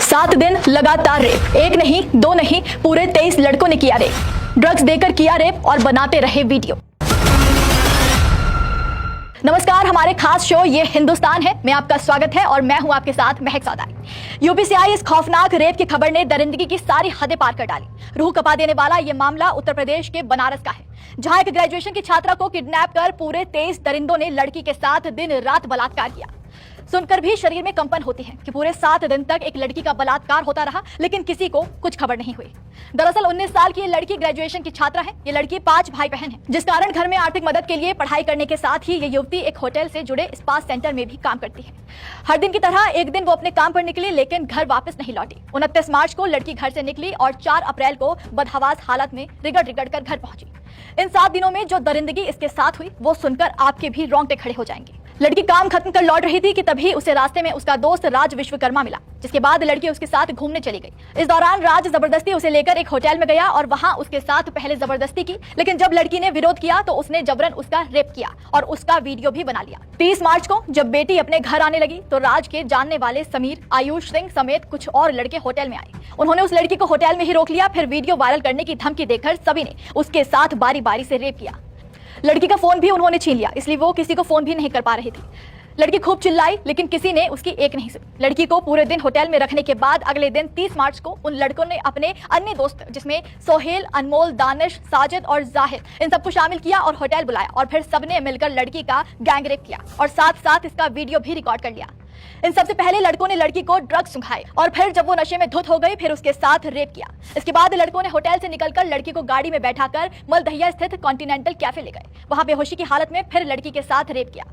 7 दिन लगातार रेप, एक नहीं दो नहीं पूरे 23 लड़कों ने किया रेप। ड्रग्स देकर किया रेप और बनाते रहे वीडियो। नमस्कार, हमारे खास शो ये हिंदुस्तान है में आपका स्वागत है और मैं हूं आपके साथ महक सौदाई। यूपी से आई इस खौफनाक रेप की खबर ने दरिंदगी की सारी हदें पार कर डाली। रूह कपा देने वाला ये मामला उत्तर प्रदेश के बनारस का है, जहां एक ग्रेजुएशन की छात्रा को किडनैप कर पूरे 23 दरिंदों ने लड़की के साथ दिन रात बलात्कार किया। सुनकर भी शरीर में कंपन होती है कि पूरे 7 दिन तक एक लड़की का बलात्कार होता रहा, लेकिन किसी को कुछ खबर नहीं हुई। दरअसल 19 साल की ये लड़की ग्रेजुएशन की छात्रा है। ये लड़की 5 भाई बहन है, जिस कारण घर में आर्थिक मदद के लिए पढ़ाई करने के साथ ही ये युवती एक होटल से जुड़े स्पा सेंटर में भी काम करती है। हर दिन की तरह एक दिन वो अपने काम पर निकली, लेकिन घर वापस नहीं लौटी। 29 मार्च को लड़की घर से निकली और 4 अप्रैल को बदहवास हालत में रिगड़ रिगड़ कर घर पहुंची। इन 7 दिनों में जो दरिंदगी इसके साथ हुई वो सुनकर आपके भी रोंगटे खड़े हो जाएंगे। लड़की काम खत्म कर लौट रही थी कि तभी उसे रास्ते में उसका दोस्त राज विश्वकर्मा मिला, जिसके बाद लड़की उसके साथ घूमने चली गई। इस दौरान राज जबरदस्ती उसे लेकर एक होटल में गया और वहां उसके साथ पहले जबरदस्ती की, लेकिन जब लड़की ने विरोध किया तो उसने जबरन उसका रेप किया और उसका वीडियो भी बना लिया। 30 मार्च को जब बेटी अपने घर आने लगी तो राज के जानने वाले समीर, आयुष सिंह समेत कुछ और लड़के होटल में आए। उन्होंने उस लड़की को होटल में ही रोक लिया। फिर वीडियो वायरल करने की धमकी देकर सभी ने उसके साथ बारी बारी से रेप किया। लड़की का फोन भी उन्होंने छीन लिया, इसलिए वो किसी को फोन भी नहीं कर पा रही थी। लड़की खूब चिल्लाई, लेकिन किसी ने उसकी एक नहीं सुनी। लड़की को पूरे दिन होटल में रखने के बाद अगले दिन 30 मार्च को उन लड़कों ने अपने अन्य दोस्त, जिसमें सोहेल, अनमोल, दानिश, साजिद और जाहिद, इन सबको शामिल किया और होटल बुलाया और फिर सबने मिलकर लड़की का गैंग रेप किया और साथ साथ इसका वीडियो भी रिकॉर्ड कर लिया। इन सबसे पहले लड़कों ने लड़की को ड्रग्स सुंघाए और फिर जब वो नशे में धुत हो गई फिर उसके साथ रेप किया। इसके बाद लड़कों ने होटल से निकलकर लड़की को गाड़ी में बैठाकर मलदहिया स्थित कॉन्टिनेंटल कैफे ले गए। वहां बेहोशी की हालत में फिर लड़की के साथ रेप किया।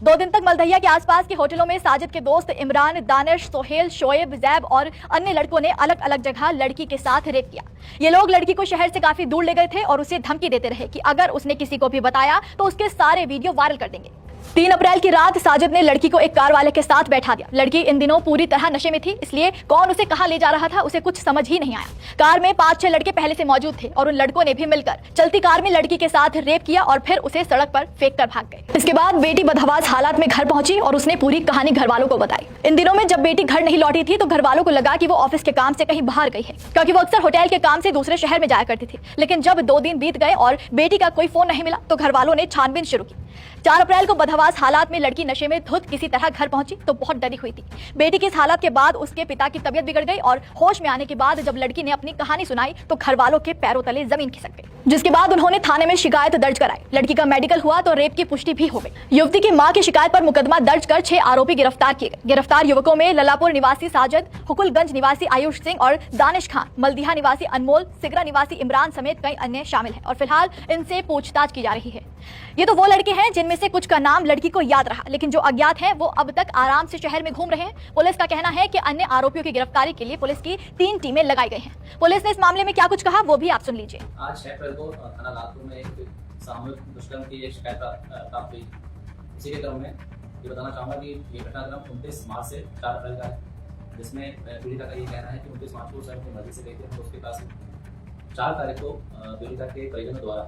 2 दिन तक मलदहिया के आसपास के होटलों में साजिद के दोस्त इमरान, दानिश, सोहेल, शोएब, जैब और अन्य लड़कों ने अलग अलग जगह लड़की के साथ रेप किया। ये लोग लड़की को शहर से काफी दूर ले गए थे और उसे धमकी देते रहे कि अगर उसने किसी को भी बताया तो उसके सारे वीडियो वायरल कर देंगे। 3 अप्रैल की रात साजिद ने लड़की को एक कार वाले के साथ बैठा दिया। लड़की इन दिनों पूरी तरह नशे में थी, इसलिए कौन उसे कहां ले जा रहा था उसे कुछ समझ ही नहीं आया। कार में 5-6 लड़के पहले से मौजूद थे और उन लड़कों ने भी मिलकर चलती कार में लड़की के साथ रेप किया और फिर उसे सड़क पर फेंक कर भाग गए। इसके बाद बेटी बदहवास हालात में घर पहुंची और उसने पूरी कहानी घर वालों को बताई। इन दिनों में जब बेटी घर नहीं लौटी थी तो घर वालों को लगा कि वो ऑफिस के काम से कहीं बाहर गई है, क्योंकि वो अक्सर होटल के काम से दूसरे शहर में जाया करती थी। लेकिन जब 2 दिन बीत गए और बेटी का कोई फोन नहीं मिला तो घर वालों ने छानबीन शुरू की। 4 अप्रैल को बदहवास हालात में लड़की नशे में धुत किसी तरह घर पहुंची तो बहुत डरी हुई थी। बेटी की इस हालत के बाद उसके पिता की तबीयत बिगड़ गई और होश में आने के बाद जब लड़की ने अपनी कहानी सुनाई तो घर वालों के पैरों तले जमीन खिसक गई, जिसके बाद उन्होंने थाने में शिकायत दर्ज कराई। लड़की का मेडिकल हुआ तो रेप की पुष्टि भी हो गई। युवती की मां की शिकायत पर मुकदमा दर्ज कर 6 आरोपी गिरफ्तार किए गए। गिरफ्तार युवकों में ललापुर निवासी साजिद, हुकुलगंज निवासी आयुष सिंह और दानिश खान, मलदिहा निवासी अनमोल, सिगरा निवासी इमरान समेत कई अन्य शामिल हैं और फिलहाल इनसे पूछताछ की जा रही है। ये तो वो लड़के हैं जिनमें से कुछ का नाम लड़की को याद रहा, लेकिन जो अज्ञात हैं वो अब तक आराम से शहर में घूम रहे हैं। पुलिस का कहना है कि अन्य आरोपियों की गिरफ्तारी के लिए पुलिस की 3 टीमें लगाई गई हैं। पुलिस ने इस मामले में क्या कुछ कहा वो भी आप सुन लीजिए। आज 6 अप्रैल को थाना लालपुर में एक सामूहिक दुष्कर्म की एक शिकायत प्राप्त हुई। इसी के क्रम में ये बताना चाहूँगा कि ये घटनाक्रम 29 मार्च से 4 अप्रैल का है, जिसमें पीड़िता का ये कहना है कि 29 मार्च को अपनी मर्जी से गए थे तो उसके पास 4 तारीख को पीड़िता के परिजनों द्वारा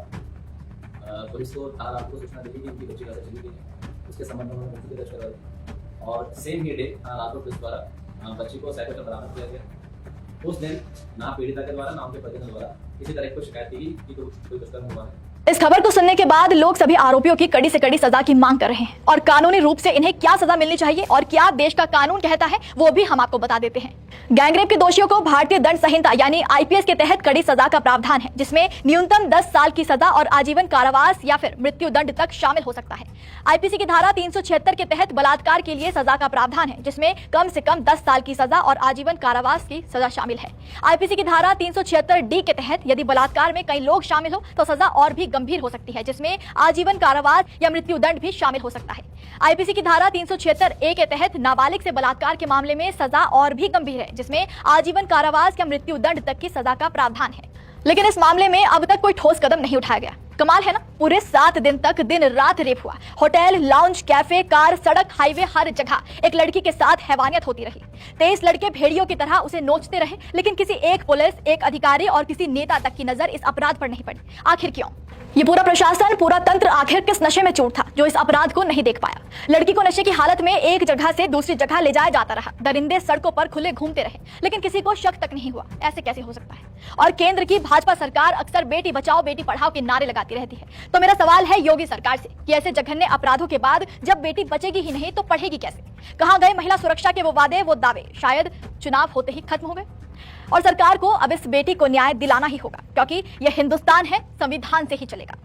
पुलिस को थाना लालपुर को सूचना दी कि उनकी बच्ची घर से चली गई है। उसके संबंध में मुकदमा दर्ज करा दी और सेम ही डे थाना लालपुर पुलिस द्वारा बच्ची को साइकिल पर बरामद किया गया। उस दिन ना पीड़िता के द्वारा ना उनके परिजनों द्वारा किसी तरह की शिकायत दी कि कोई दुष्कर्म हुआ है। इस खबर को सुनने के बाद लोग सभी आरोपियों की कड़ी से कड़ी सजा की मांग कर रहे हैं और कानूनी रूप से इन्हें क्या सजा मिलनी चाहिए और क्या देश का कानून कहता है वो भी हम आपको बता देते हैं। गैंगरेप के दोषियों को भारतीय दंड संहिता यानी आईपीएस के तहत कड़ी सजा का प्रावधान है, जिसमें न्यूनतम 10 साल की सजा और आजीवन कारावास या फिर मृत्यु दंड तक शामिल हो सकता है। आईपीसी की धारा 376 के तहत बलात्कार के लिए सजा का प्रावधान है, जिसमें कम से कम 10 साल की सजा और आजीवन कारावास की सजा शामिल है। आईपीसी की धारा 376D के तहत यदि बलात्कार में कई लोग शामिल हो तो सजा और भी गंभीर हो सकती है, जिसमें आजीवन कारावास या मृत्यु दंड भी शामिल हो सकता है। आईपीसी की धारा 376A के तहत नाबालिग से बलात्कार के मामले में सजा और भी गंभीर है, जिसमें आजीवन कारावास या मृत्यु दंड तक की सजा का प्रावधान है। लेकिन इस मामले में अब तक कोई ठोस कदम नहीं उठाया गया। कमाल है ना, पूरे 7 दिन तक दिन रात रेप हुआ। होटल, लाउंज, कैफे, कार, सड़क, हाईवे, हर जगह एक लड़की के साथ हैवानियत होती रही। 23 लड़के भेड़ियों की तरह उसे नोचते रहे, लेकिन किसी एक पुलिस, एक अधिकारी और किसी नेता तक की नजर इस अपराध पर नहीं पड़ी। आखिर क्यों? ये पूरा प्रशासन, पूरा तंत्र आखिर किस नशे में चूर था जो इस अपराध को नहीं देख पाया? लड़की को नशे की हालत में एक जगह से दूसरी जगह ले जाया जाता रहा। दरिंदे सड़कों पर खुले घूमते रहे, लेकिन किसी को शक तक नहीं हुआ। ऐसे कैसे हो सकता है? और केंद्र की भाजपा सरकार अक्सर बेटी बचाओ बेटी पढ़ाओ के नारे लगाती रहती है। तो मेरा सवाल है योगी सरकार से कि ऐसे जघन्य अपराधों के बाद जब बेटी बचेगी ही नहीं तो पढ़ेगी कैसे? कहां गए महिला सुरक्षा के वो वादे, वो दावे? शायद चुनाव होते ही खत्म हो गए। और सरकार को अब इस बेटी को न्याय दिलाना ही होगा, क्योंकि यह हिंदुस्तान है, संविधान से ही चलेगा।